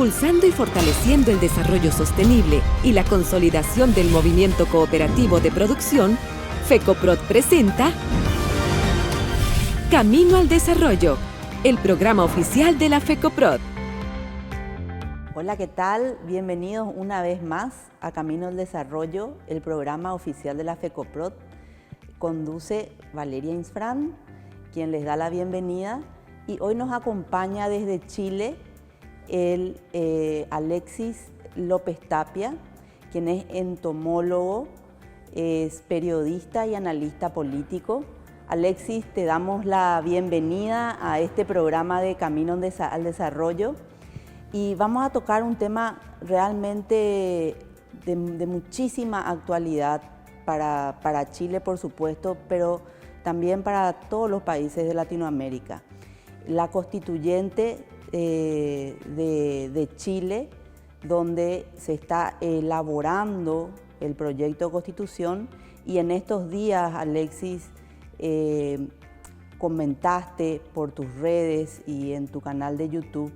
impulsando y fortaleciendo el desarrollo sostenible y la consolidación del movimiento cooperativo de producción, FECOPROD presenta Camino al Desarrollo, el programa oficial de la FECOPROD. Hola, ¿qué tal? Bienvenidos una vez más a Camino al Desarrollo, el programa oficial de la FECOPROD. Conduce Valeria Insfrán, quien les da la bienvenida, y hoy nos acompaña desde Chile el Alexis López Tapia, quien es entomólogo, es periodista y analista político. Alexis, te damos la bienvenida a este programa de Camino al Desarrollo y vamos a tocar un tema realmente de muchísima actualidad para Chile, por supuesto, pero también para todos los países de Latinoamérica. La constituyente de Chile, donde se está elaborando el proyecto de constitución, y en estos días, Alexis, comentaste por tus redes y en tu canal de YouTube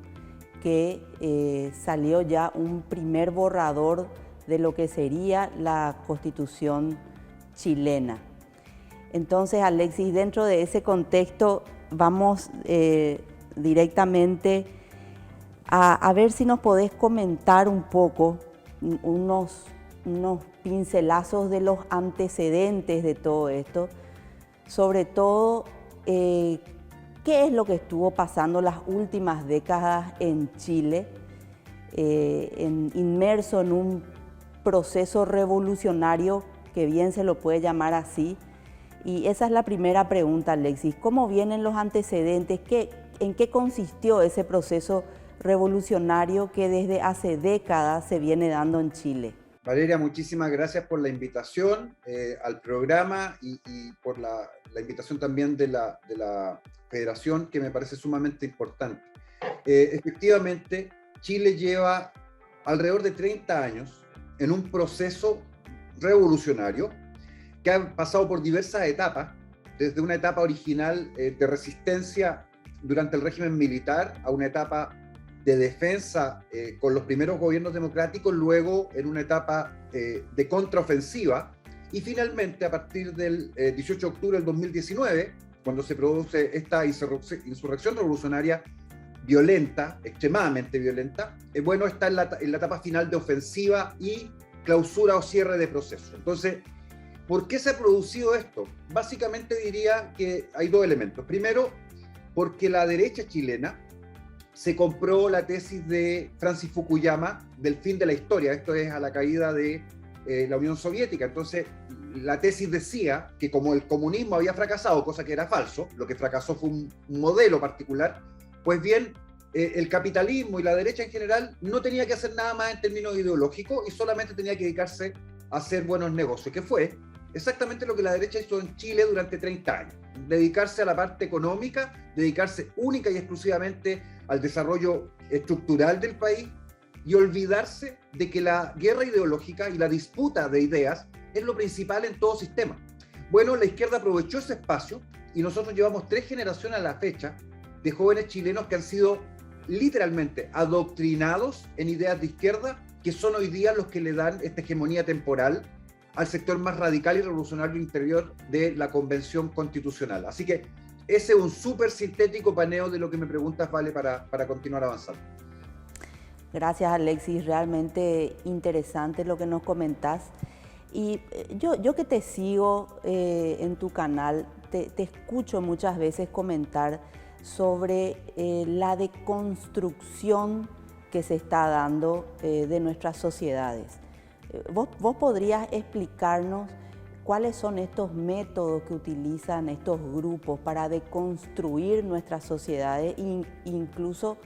que salió ya un primer borrador de lo que sería la constitución chilena. Entonces, Alexis, dentro de ese contexto vamos directamente a ver si nos podés comentar un poco unos pincelazos de los antecedentes de todo esto, sobre todo qué es lo que estuvo pasando las últimas décadas en Chile, inmerso en un proceso revolucionario que bien se lo puede llamar así. Y esa es la primera pregunta, Alexis. ¿Cómo vienen los antecedentes? ¿En qué consistió ese proceso revolucionario que desde hace décadas se viene dando en Chile? Valeria, muchísimas gracias por la invitación al programa y por la invitación también de la Federación, que me parece sumamente importante. Efectivamente, Chile lleva alrededor de 30 años en un proceso revolucionario que ha pasado por diversas etapas, desde una etapa original de resistencia durante el régimen militar a una etapa de defensa con los primeros gobiernos democráticos, luego en una etapa de contraofensiva, y finalmente a partir del 18 de octubre del 2019, cuando se produce esta insurrección revolucionaria violenta, extremadamente violenta, bueno, está en la etapa final de ofensiva y clausura o cierre de proceso. Entonces, ¿por qué se ha producido esto? Básicamente diría que hay dos elementos. Primero, porque la derecha chilena se compró la tesis de Francis Fukuyama del fin de la historia. Esto es a la caída de la Unión Soviética. Entonces, la tesis decía que como el comunismo había fracasado, cosa que era falso, lo que fracasó fue un modelo particular, pues bien, el capitalismo y la derecha en general no tenía que hacer nada más en términos ideológicos y solamente tenía que dedicarse a hacer buenos negocios, que fue exactamente lo que la derecha hizo en Chile durante 30 años. Dedicarse a la parte económica, dedicarse única y exclusivamente al desarrollo estructural del país y olvidarse de que la guerra ideológica y la disputa de ideas es lo principal en todo sistema. Bueno, la izquierda aprovechó ese espacio y nosotros llevamos 3 generaciones a la fecha de jóvenes chilenos que han sido literalmente adoctrinados en ideas de izquierda, que son hoy día los que le dan esta hegemonía temporal al sector más radical y revolucionario interior de la Convención Constitucional. Así que ese es un súper sintético paneo de lo que me preguntas, Vale, para continuar avanzando. Gracias, Alexis. Realmente interesante lo que nos comentás. Y yo que te sigo en tu canal, te escucho muchas veces comentar sobre la deconstrucción que se está dando de nuestras sociedades. ¿Vos podrías explicarnos cuáles son estos métodos que utilizan estos grupos para deconstruir nuestras sociedades e incluso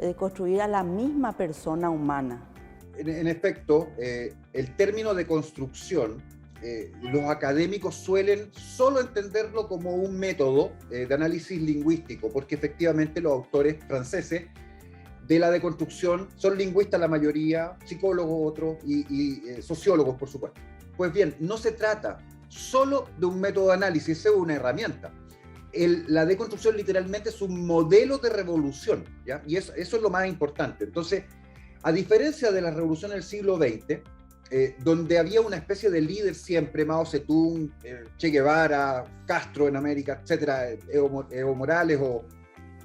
deconstruir a la misma persona humana? En efecto, el término de construcción, los académicos suelen solo entenderlo como un método de análisis lingüístico, porque efectivamente los autores franceses de la deconstrucción son lingüistas la mayoría, psicólogos otros y sociólogos, por supuesto. Pues bien, no se trata solo de un método de análisis, es una herramienta. La deconstrucción literalmente es un modelo de revolución, ¿ya? Y eso es lo más importante. Entonces, A diferencia de la revolución del siglo XX, donde había una especie de líder siempre, Mao Zedong, Che Guevara, Castro en América, etcétera, Evo Morales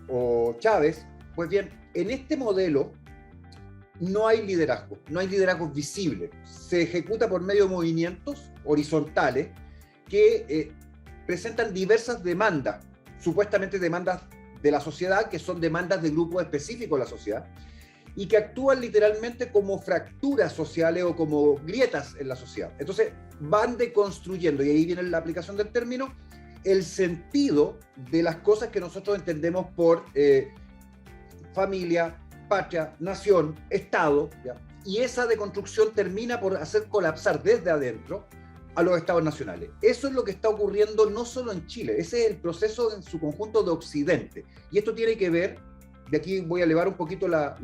o Chávez, pues bien, en este modelo no hay liderazgo visible. Se ejecuta por medio de movimientos horizontales que presentan diversas demandas, supuestamente demandas de la sociedad, que son demandas de grupos específicos de la sociedad, y que actúan literalmente como fracturas sociales o como grietas en la sociedad. Entonces van deconstruyendo, y ahí viene la aplicación del término, el sentido de las cosas que nosotros entendemos por familia, patria, nación, Estado, ¿ya? Y esa deconstrucción termina por hacer colapsar desde adentro a los estados nacionales. Eso es lo que está ocurriendo no solo en Chile, ese es el proceso en su conjunto de Occidente. Y esto tiene que ver, de aquí voy a elevar un poquito la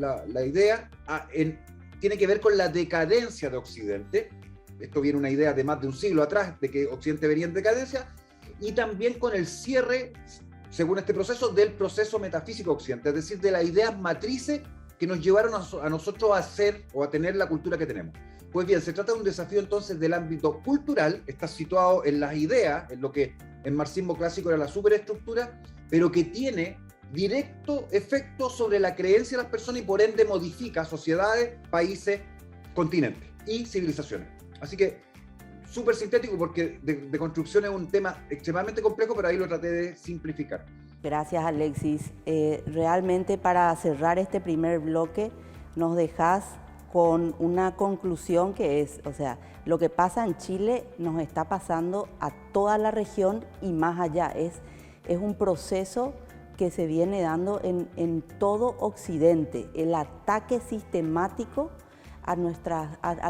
idea, tiene que ver con la decadencia de Occidente. Esto viene una idea de más de un siglo atrás, de que Occidente venía en decadencia, y también con el cierre, según este proceso, del proceso metafísico occidente, es decir, de las ideas matrices que nos llevaron a nosotros a ser o a tener la cultura que tenemos. Pues bien, se trata de un desafío entonces del ámbito cultural, está situado en las ideas, en lo que en marxismo clásico era la superestructura, pero que tiene directo efecto sobre la creencia de las personas y por ende modifica sociedades, países, continentes y civilizaciones. Así que súper sintético porque de construcción es un tema extremadamente complejo, pero ahí lo traté de simplificar. Gracias, Alexis. Realmente para cerrar este primer bloque nos dejas con una conclusión que es, o sea, lo que pasa en Chile nos está pasando a toda la región y más allá. Es un proceso que se viene dando en todo Occidente, el ataque sistemático a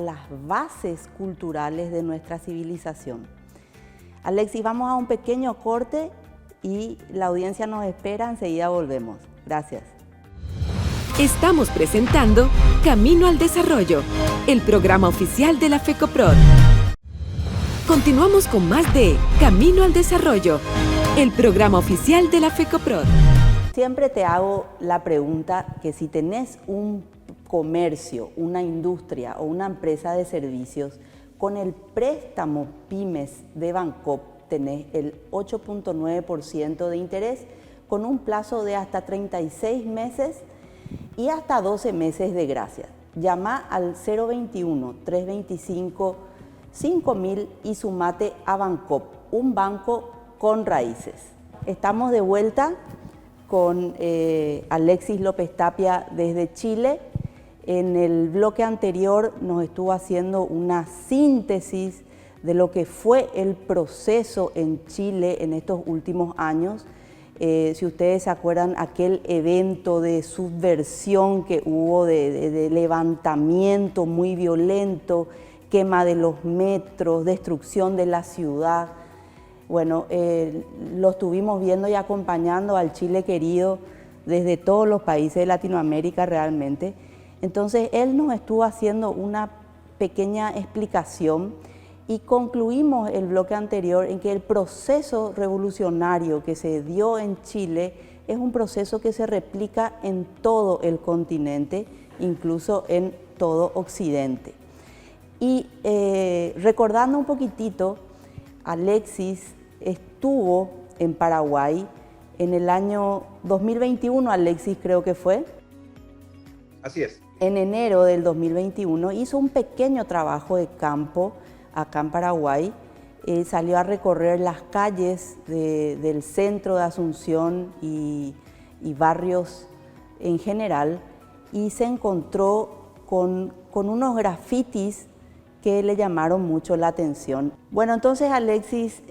las bases culturales de nuestra civilización. Alexis, vamos a un pequeño corte y la audiencia nos espera, enseguida volvemos. Gracias. Estamos presentando Camino al Desarrollo, el programa oficial de la FECOPROD. Continuamos con más de Camino al Desarrollo, el programa oficial de la FECOPROD. Siempre te hago la pregunta que si tenés un comercio, una industria o una empresa de servicios, con el préstamo pymes de Bancop tenés el 8.9% de interés con un plazo de hasta 36 meses y hasta 12 meses de gracia. Llama al 021-325-5000 y sumate a Bancop, un banco con raíces. Estamos de vuelta con Alexis López Tapia desde Chile. En el bloque anterior nos estuvo haciendo una síntesis de lo que fue el proceso en Chile en estos últimos años. Si ustedes se acuerdan, aquel evento de subversión que hubo, de levantamiento muy violento, quema de los metros, destrucción de la ciudad. Bueno, lo estuvimos viendo y acompañando al Chile querido desde todos los países de Latinoamérica realmente. Entonces, él nos estuvo haciendo una pequeña explicación y concluimos el bloque anterior en que el proceso revolucionario que se dio en Chile es un proceso que se replica en todo el continente, incluso en todo Occidente. Y recordando un poquitito, Alexis estuvo en Paraguay en el año 2021, Alexis creo que fue. Así es. En enero del 2021 hizo un pequeño trabajo de campo acá en Paraguay, salió a recorrer las calles del centro de Asunción y barrios en general y se encontró con unos grafitis que le llamaron mucho la atención. Bueno, entonces Alexis,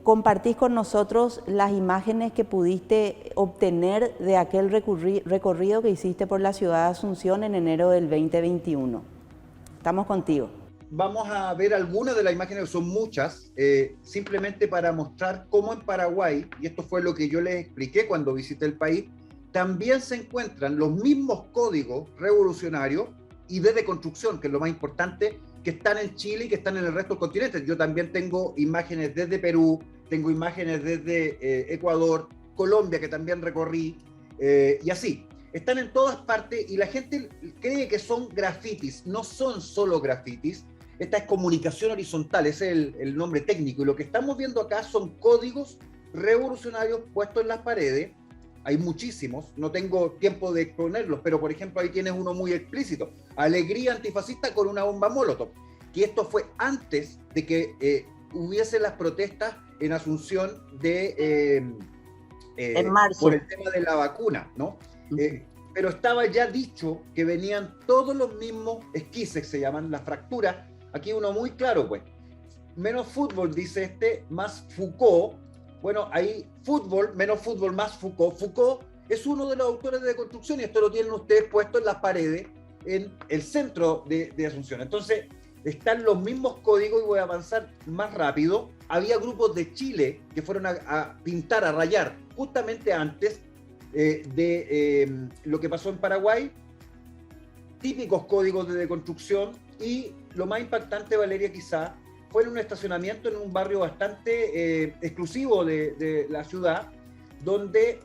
compartís con nosotros las imágenes que pudiste obtener de aquel recorrido que hiciste por la ciudad de Asunción en enero del 2021. Estamos contigo. Vamos a ver algunas de las imágenes, son muchas, simplemente para mostrar cómo en Paraguay, y esto fue lo que yo les expliqué cuando visité el país, también se encuentran los mismos códigos revolucionarios y de deconstrucción, que es lo más importante, que están en Chile y que están en el resto del continente. Yo también tengo imágenes desde Perú, tengo imágenes desde Ecuador, Colombia, que también recorrí, y así. están en todas partes y la gente cree que son grafitis. No son solo grafitis. Esta es comunicación horizontal, ese es el nombre técnico. Y lo que estamos viendo acá son códigos revolucionarios puestos en las paredes. Hay muchísimos, no tengo tiempo de exponerlos, pero por ejemplo ahí tienes uno muy explícito. Alegría antifascista con una bomba Molotov. Que esto fue antes de que hubiese las protestas en Asunción en marzo, por el tema de la vacuna, ¿no? Pero estaba ya dicho que venían todos los mismos esquises, se llaman las fracturas. Aquí uno muy claro, pues. Menos fútbol, dice más Foucault. Bueno, ahí fútbol, menos fútbol, más Foucault. Foucault es uno de los autores de Deconstrucción y esto lo tienen ustedes puesto en las paredes en el centro de Asunción. Entonces, están los mismos códigos y voy a avanzar más rápido. Había grupos de Chile que fueron a pintar, a rayar, justamente antes de lo que pasó en Paraguay. Típicos códigos de deconstrucción y lo más impactante, Valeria, quizá, fue en un estacionamiento en un barrio bastante exclusivo de la ciudad, donde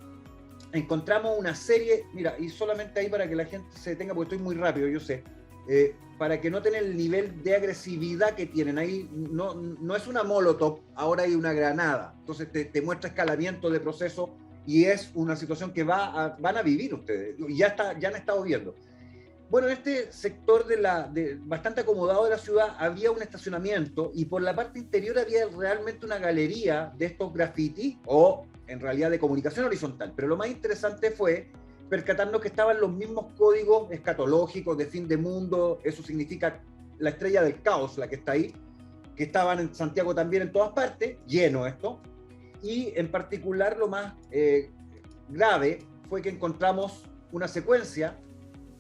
encontramos una serie, mira, y solamente ahí para que la gente se detenga, porque estoy muy rápido, yo sé, para que noten el nivel de agresividad que tienen. Ahí no es una molotov, ahora hay una granada. Entonces te muestra escalamiento de proceso y es una situación que van a vivir ustedes, y ya han estado viendo. Bueno, en este sector bastante acomodado de la ciudad había un estacionamiento y por la parte interior había realmente una galería de estos grafitis, o en realidad de comunicación horizontal. Pero lo más interesante fue percatarnos que estaban los mismos códigos escatológicos de fin de mundo, eso significa la estrella del caos, la que está ahí, que estaban en Santiago también en todas partes, lleno esto. Y en particular lo más grave fue que encontramos una secuencia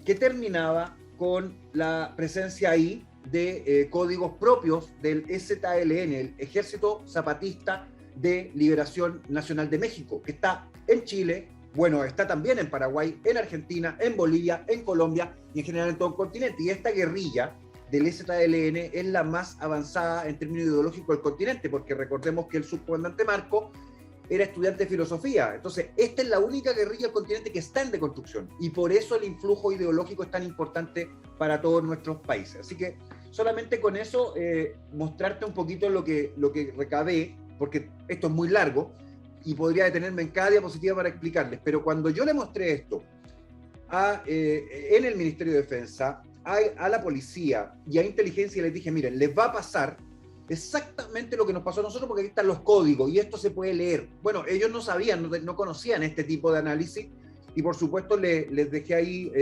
que terminaba con la presencia ahí de códigos propios del EZLN, el Ejército Zapatista de Liberación Nacional de México, que está en Chile, bueno, está también en Paraguay, en Argentina, en Bolivia, en Colombia y en general en todo el continente. Y esta guerrilla del EZLN es la más avanzada en términos ideológicos del continente, porque recordemos que el subcomandante Marco era estudiante de filosofía. Entonces, esta es la única guerrilla del continente que está en deconstrucción y por eso el influjo ideológico es tan importante para todos nuestros países. Así que solamente con eso mostrarte un poquito lo que recabé, porque esto es muy largo y podría detenerme en cada diapositiva para explicarles, pero cuando yo le mostré esto en el Ministerio de Defensa, a la policía y a inteligencia, les dije, miren, les va a pasar exactamente lo que nos pasó a nosotros, porque aquí están los códigos y esto se puede leer. Bueno, ellos no sabían, no conocían este tipo de análisis y por supuesto les dejé ahí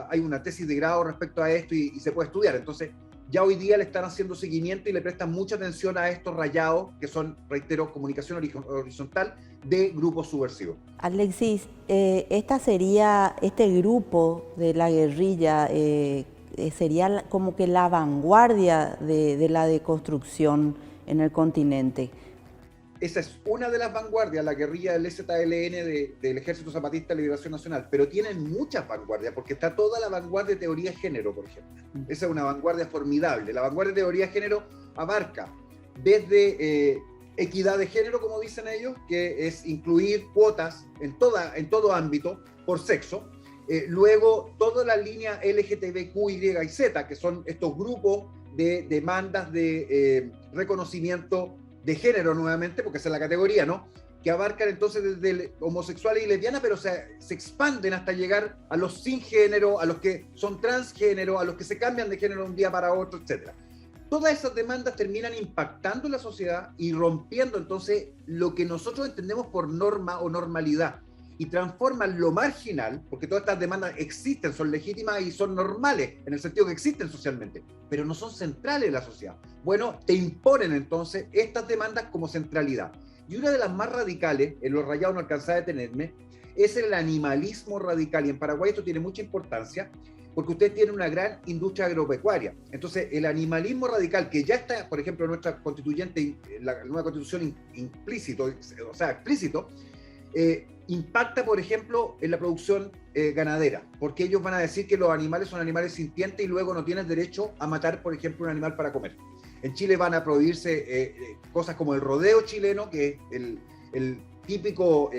hay una tesis de grado respecto a esto y se puede estudiar. Entonces ya hoy día le están haciendo seguimiento y le prestan mucha atención a estos rayados que son, reitero, comunicación horizontal de grupos subversivos. Alexis, este grupo de la guerrilla sería como que la vanguardia de la deconstrucción en el continente. Esa es una de las vanguardias, la guerrilla del EZLN del Ejército Zapatista de Liberación Nacional, pero tienen muchas vanguardias, porque está toda la vanguardia de teoría de género, por ejemplo. Esa es una vanguardia formidable. La vanguardia de teoría de género abarca desde equidad de género, como dicen ellos, que es incluir cuotas en todo ámbito por sexo. Luego, toda la línea LGTBQ, Y y Z, que son estos grupos de demandas de reconocimiento de género nuevamente, porque esa es la categoría, ¿no? Que abarcan entonces desde homosexuales y lesbianas, pero se expanden hasta llegar a los sin género, a los que son transgénero, a los que se cambian de género de un día para otro, etc. Todas esas demandas terminan impactando en la sociedad y rompiendo entonces lo que nosotros entendemos por norma o normalidad, y transforman lo marginal, porque todas estas demandas existen, son legítimas y son normales, en el sentido que existen socialmente, pero no son centrales en la sociedad. Bueno, te imponen entonces estas demandas como centralidad. Y una de las más radicales, en los rayados no alcanzaba a detenerme, es el animalismo radical. Y en Paraguay esto tiene mucha importancia, porque ustedes tienen una gran industria agropecuaria. Entonces, el animalismo radical, que ya está, por ejemplo, en nuestra constituyente, la nueva constitución explícito, impacta, por ejemplo, en la producción ganadera, porque ellos van a decir que los animales son animales sintientes y luego no tienes derecho a matar, por ejemplo, un animal para comer. En Chile van a prohibirse cosas como el rodeo chileno, que es el típico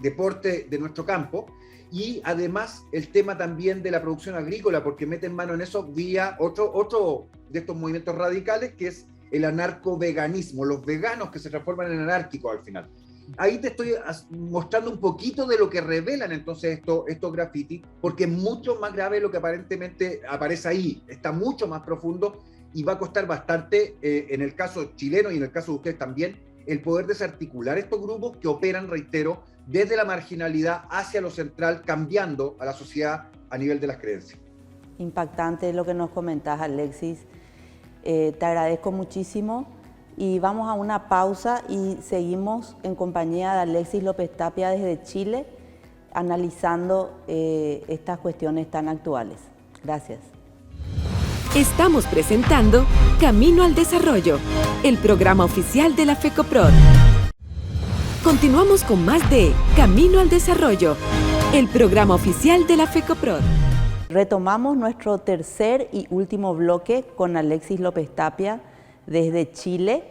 deporte de nuestro campo, y además el tema también de la producción agrícola, porque meten mano en eso vía otro de estos movimientos radicales, que es el anarco-veganismo, los veganos que se transforman en anárquicos al final. Ahí te estoy mostrando un poquito de lo que revelan entonces estos grafitis, porque es mucho más grave lo que aparentemente aparece ahí, está mucho más profundo y va a costar bastante, en el caso chileno y en el caso de ustedes también, el poder desarticular estos grupos que operan, reitero, desde la marginalidad hacia lo central, cambiando a la sociedad a nivel de las creencias. Impactante lo que nos comentás, Alexis. Te agradezco muchísimo y vamos a una pausa y seguimos en compañía de Alexis López Tapia desde Chile, analizando estas cuestiones tan actuales. Gracias. Estamos presentando Camino al Desarrollo, el programa oficial de la FECOPROD. Continuamos con más de Camino al Desarrollo, el programa oficial de la FECOPROD. Retomamos nuestro tercer y último bloque con Alexis López Tapia desde Chile,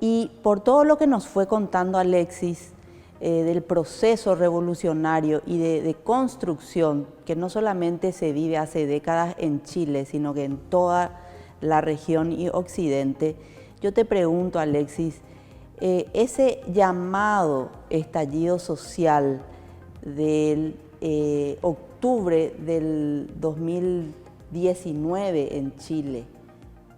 y por todo lo que nos fue contando Alexis del proceso revolucionario y de construcción que no solamente se vive hace décadas en Chile, sino que en toda la región y occidente, yo te pregunto, Alexis, ese llamado estallido social del octubre del 2019 en Chile,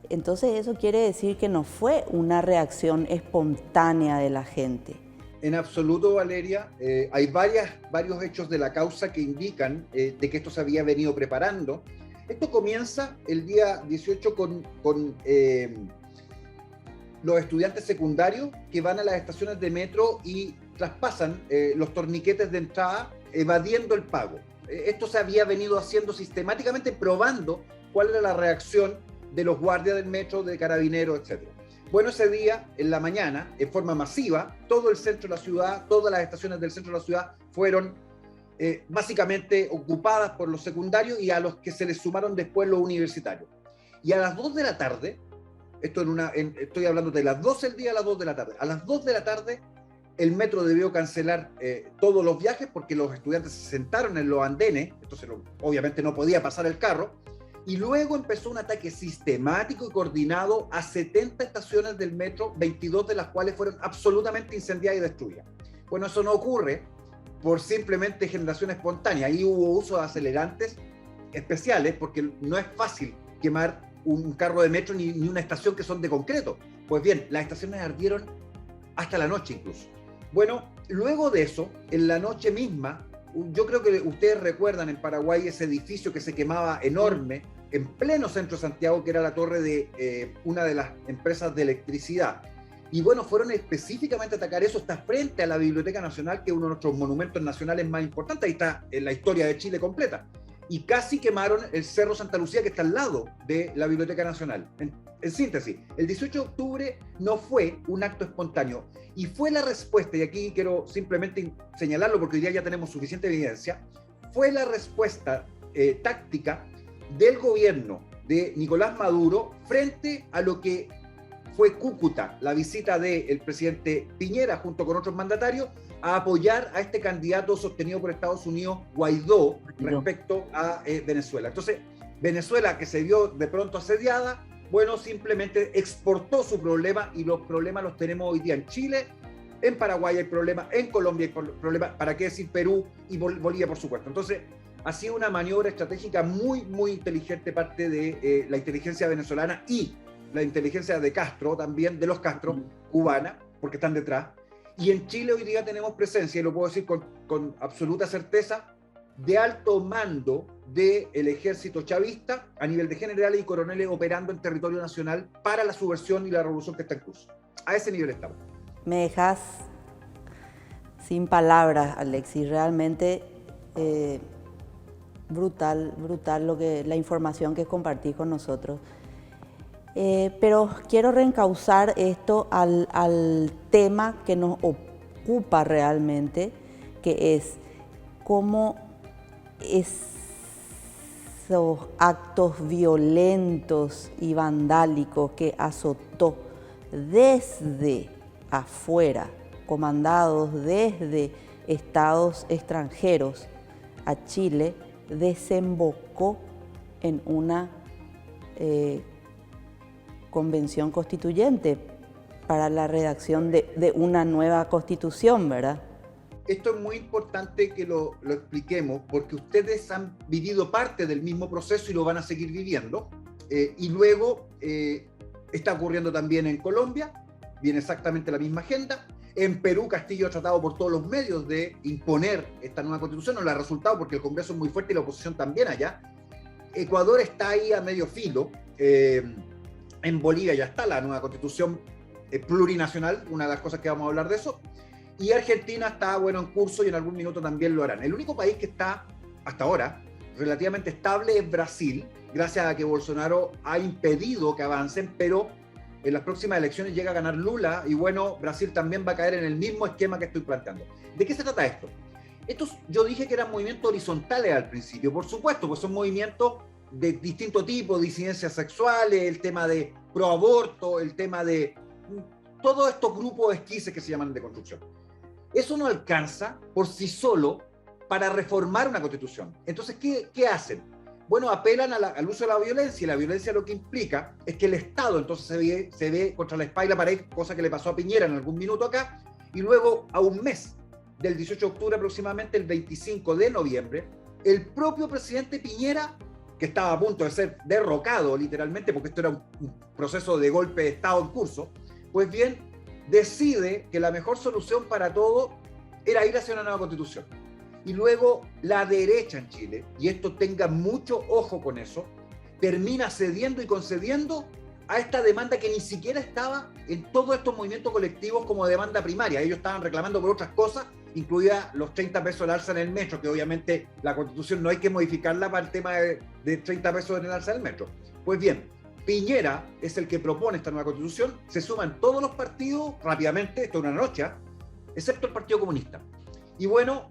entonces eso quiere decir que no fue una reacción espontánea de la gente. En absoluto, Valeria. Hay varios hechos de la causa que indican de que esto se había venido preparando. Esto comienza el día 18 con los estudiantes secundarios que van a las estaciones de metro y traspasan los torniquetes de entrada evadiendo el pago. Esto se había venido haciendo sistemáticamente, probando cuál era la reacción de los guardias del metro, de carabineros, etc. Bueno, ese día, en la mañana, en forma masiva, todo el centro de la ciudad, todas las estaciones del centro de la ciudad fueron básicamente ocupadas por los secundarios y a los que se les sumaron después los universitarios. Y a las 2 de la tarde, estoy hablando de las 12 del día a las 2 de la tarde, a las 2 de la tarde el metro debió cancelar todos los viajes porque los estudiantes se sentaron en los andenes, entonces obviamente no podía pasar el carro, y luego empezó un ataque sistemático y coordinado a 70 estaciones del metro, 22 de las cuales fueron absolutamente incendiadas y destruidas. Bueno, eso no ocurre por simplemente generación espontánea. Ahí hubo uso de acelerantes especiales porque no es fácil quemar un carro de metro ni una estación que son de concreto. Pues bien, las estaciones ardieron hasta la noche incluso. Bueno, luego de eso, en la noche misma, yo creo que ustedes recuerdan en Paraguay ese edificio que se quemaba enorme en pleno centro de Santiago, que era la torre de una de las empresas de electricidad. Y bueno, fueron específicamente a atacar eso, está frente a la Biblioteca Nacional, que es uno de nuestros monumentos nacionales más importantes, ahí está en la historia de Chile completa. Y casi quemaron el Cerro Santa Lucía, que está al lado de la Biblioteca Nacional. En síntesis, el 18 de octubre no fue un acto espontáneo, y fue la respuesta, y aquí quiero simplemente señalarlo porque hoy día ya tenemos suficiente evidencia, fue la respuesta táctica del gobierno de Nicolás Maduro frente a lo que fue Cúcuta, la visita del presidente Piñera junto con otros mandatarios a apoyar a este candidato sostenido por Estados Unidos, Guaidó, respecto a Venezuela. Entonces, Venezuela, que se vio de pronto asediada, bueno, simplemente exportó su problema, y los problemas los tenemos hoy día en Chile, en Paraguay hay problemas, en Colombia hay problemas, ¿para qué decir Perú y Bolivia, por supuesto? Entonces, ha sido una maniobra estratégica muy, muy inteligente parte de la inteligencia venezolana y la inteligencia de Castro, también de los Castro, cubana, porque están detrás. Y en Chile hoy día tenemos presencia, y lo puedo decir con absoluta certeza, de alto mando del ejército chavista a nivel de generales y coroneles operando en territorio nacional para la subversión y la revolución que está en curso. A ese nivel estamos. Me dejas sin palabras, Alexis, realmente brutal la información que compartís con nosotros. Pero quiero reencauzar esto al tema que nos ocupa realmente, que es cómo esos actos violentos y vandálicos que azotó desde afuera, comandados desde estados extranjeros, a Chile desembocó en una convención constituyente para la redacción de una nueva constitución, ¿verdad? Esto es muy importante que lo expliquemos porque ustedes han vivido parte del mismo proceso y lo van a seguir viviendo. Y luego está ocurriendo también en Colombia, viene exactamente la misma agenda. En Perú, Castillo ha tratado por todos los medios de imponer esta nueva constitución, no le ha resultado porque el Congreso es muy fuerte y la oposición también allá. Ecuador está ahí a medio filo. En Bolivia ya está la nueva constitución plurinacional, una de las cosas que vamos a hablar de eso. Y Argentina está, bueno, en curso y en algún minuto también lo harán. El único país que está, hasta ahora, relativamente estable es Brasil, gracias a que Bolsonaro ha impedido que avancen, pero en las próximas elecciones llega a ganar Lula y bueno, Brasil también va a caer en el mismo esquema que estoy planteando. ¿De qué se trata esto? Estos, yo dije que eran movimientos horizontales al principio, por supuesto, pues son movimientos de distinto tipo, disidencias sexuales, el tema de proaborto, el tema de todos estos grupos esquises que se llaman de construcción. Eso no alcanza por sí solo para reformar una constitución. Entonces, ¿qué hacen? Bueno, apelan al uso de la violencia, y la violencia lo que implica es que el Estado entonces se ve contra la espalda y la pared, cosa que le pasó a Piñera en algún minuto acá, y luego a un mes del 18 de octubre aproximadamente, el 25 de noviembre, el propio presidente Piñera, que estaba a punto de ser derrocado literalmente, porque esto era un proceso de golpe de Estado en curso, pues bien, decide que la mejor solución para todo era ir hacia una nueva constitución. Y luego la derecha en Chile, y esto tenga mucho ojo con eso, termina cediendo y concediendo a esta demanda que ni siquiera estaba en todos estos movimientos colectivos como demanda primaria. Ellos estaban reclamando por otras cosas, incluida los 30 pesos del alza en el metro, que obviamente la Constitución no hay que modificarla para el tema de 30 pesos en el alza del metro. Pues bien, Piñera es el que propone esta nueva Constitución, se suman todos los partidos rápidamente, esto es una noche, excepto el Partido Comunista. Y bueno,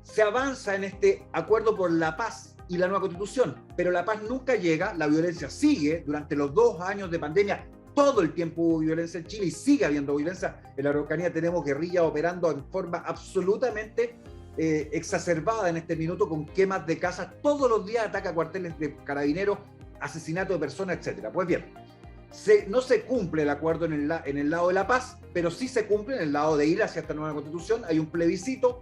se avanza en este acuerdo por la paz y la nueva Constitución, pero la paz nunca llega, la violencia sigue. Durante los 2 años de pandemia todo el tiempo hubo violencia en Chile y sigue habiendo violencia. En la Araucanía tenemos guerrillas operando en forma absolutamente exacerbada en este minuto, con quemas de casas todos los días, ataca a cuarteles de carabineros, asesinato de personas, etc. Pues bien, no se cumple el acuerdo en el lado de la paz, pero sí se cumple en el lado de ir hacia esta nueva Constitución. Hay un plebiscito,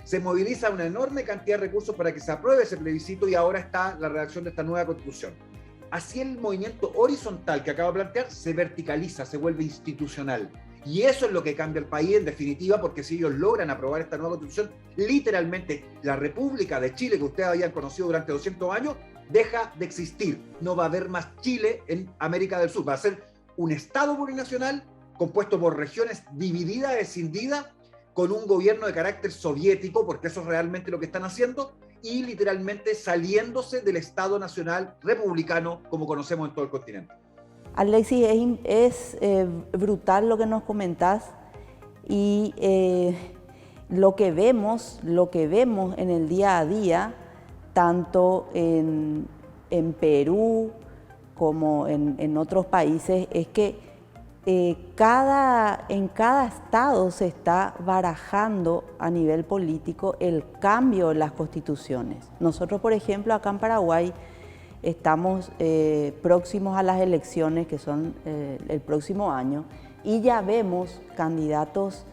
se moviliza una enorme cantidad de recursos para que se apruebe ese plebiscito y ahora está la redacción de esta nueva Constitución. Así el movimiento horizontal que acabo de plantear se verticaliza, se vuelve institucional. Y eso es lo que cambia el país en definitiva, porque si ellos logran aprobar esta nueva Constitución, literalmente la República de Chile, que ustedes habían conocido durante 200 años, deja de existir. No va a haber más Chile en América del Sur. Va a ser un Estado plurinacional compuesto por regiones divididas, escindidas, con un gobierno de carácter soviético, porque eso es realmente lo que están haciendo, y literalmente saliéndose del Estado nacional republicano como conocemos en todo el continente. Alexis, es brutal lo que nos comentás y lo que vemos en el día a día, tanto en Perú como en otros países, es que en cada estado se está barajando a nivel político el cambio de las constituciones. Nosotros, por ejemplo, acá en Paraguay estamos próximos a las elecciones que son el próximo año y ya vemos candidatos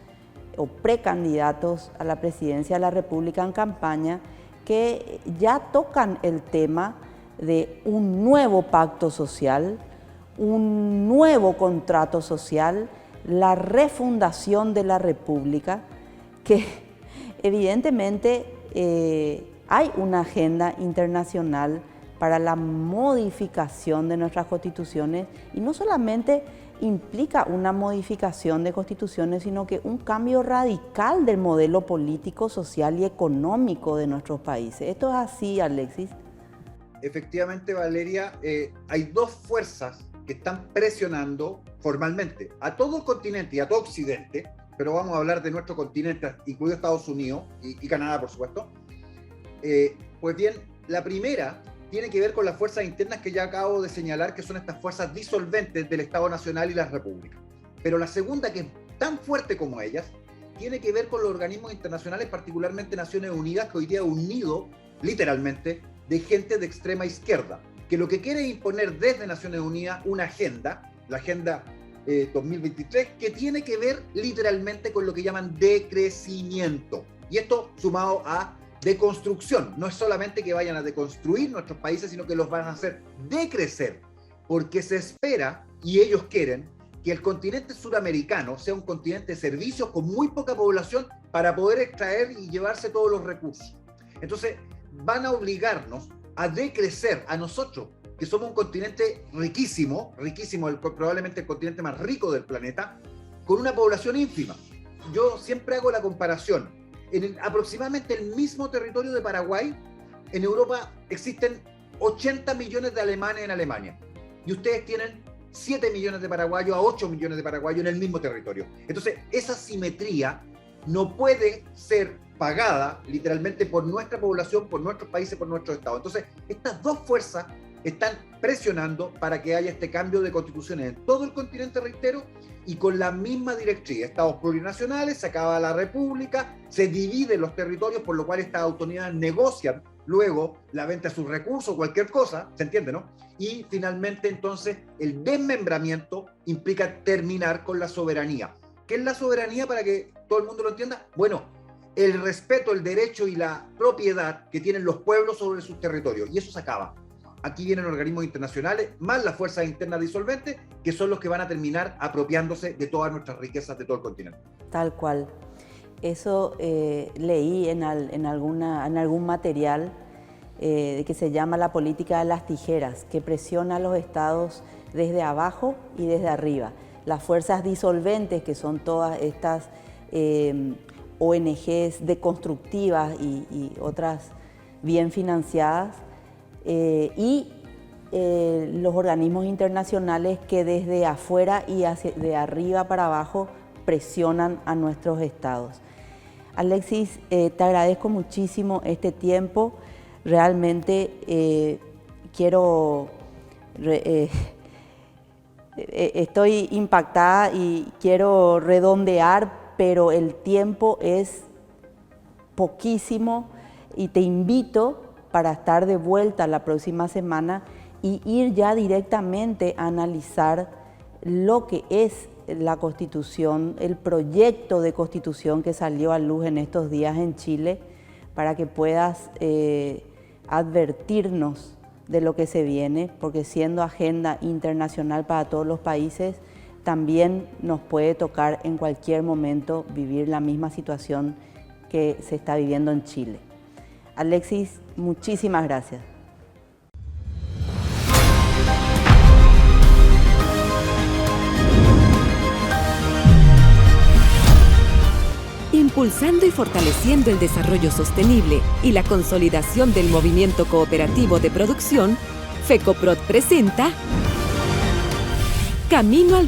o precandidatos a la presidencia de la República en campaña que ya tocan el tema de un nuevo pacto social, un nuevo contrato social, la refundación de la República, que evidentemente hay una agenda internacional para la modificación de nuestras constituciones y no solamente implica una modificación de constituciones, sino que un cambio radical del modelo político, social y económico de nuestros países. ¿Esto es así, Alexis? Efectivamente, Valeria, hay 2 fuerzas que están presionando formalmente a todo el continente y a todo Occidente, pero vamos a hablar de nuestro continente, incluido Estados Unidos y Canadá, por supuesto. Pues bien, la primera tiene que ver con las fuerzas internas que ya acabo de señalar, que son estas fuerzas disolventes del Estado Nacional y las repúblicas. Pero la segunda, que es tan fuerte como ellas, tiene que ver con los organismos internacionales, particularmente Naciones Unidas, que hoy día ha unido literalmente, de gente de extrema izquierda, que lo que quiere es imponer desde Naciones Unidas una agenda, la Agenda 2023, que tiene que ver literalmente con lo que llaman decrecimiento. Y esto sumado a deconstrucción. No es solamente que vayan a deconstruir nuestros países, sino que los van a hacer decrecer, porque se espera, y ellos quieren, que el continente suramericano sea un continente de servicios con muy poca población para poder extraer y llevarse todos los recursos. Entonces, van a obligarnos a decrecer a nosotros, que somos un continente riquísimo, probablemente el continente más rico del planeta, con una población ínfima. Yo siempre hago la comparación. En aproximadamente el mismo territorio de Paraguay, en Europa existen 80 millones de alemanes en Alemania. Y ustedes tienen 7 millones de paraguayos a 8 millones de paraguayos en el mismo territorio. Entonces, esa simetría no puede ser pagada literalmente por nuestra población, por nuestros países, por nuestros estados. Entonces, estas dos fuerzas están presionando para que haya este cambio de constituciones en todo el continente, reitero, y con la misma directriz. Estados plurinacionales, se acaba la república, se dividen los territorios, por lo cual estas autoridades negocian luego la venta de sus recursos, cualquier cosa, ¿se entiende, no? Y finalmente, entonces, el desmembramiento implica terminar con la soberanía. ¿Qué es la soberanía para que todo el mundo lo entienda? Bueno, el respeto, el derecho y la propiedad que tienen los pueblos sobre sus territorios. Y eso se acaba. Aquí vienen organismos internacionales, más las fuerzas internas disolventes, que son los que van a terminar apropiándose de todas nuestras riquezas de todo el continente. Tal cual. Eso leí en algún material que se llama la política de las tijeras, que presiona a los estados desde abajo y desde arriba. Las fuerzas disolventes, que son todas estas ONGs deconstructivas y otras bien financiadas, y los organismos internacionales que desde afuera y de arriba para abajo presionan a nuestros estados. Alexis, te agradezco muchísimo este tiempo. Realmente estoy impactada y quiero redondear, pero el tiempo es poquísimo y te invito para estar de vuelta la próxima semana y ir ya directamente a analizar lo que es la Constitución, el proyecto de Constitución que salió a luz en estos días en Chile, para que puedas advertirnos de lo que se viene, porque siendo agenda internacional para todos los países, también nos puede tocar en cualquier momento vivir la misma situación que se está viviendo en Chile. Alexis, muchísimas gracias. Impulsando y fortaleciendo el desarrollo sostenible y la consolidación del movimiento cooperativo de producción, FECOPROD presenta Camino al Desarrollo.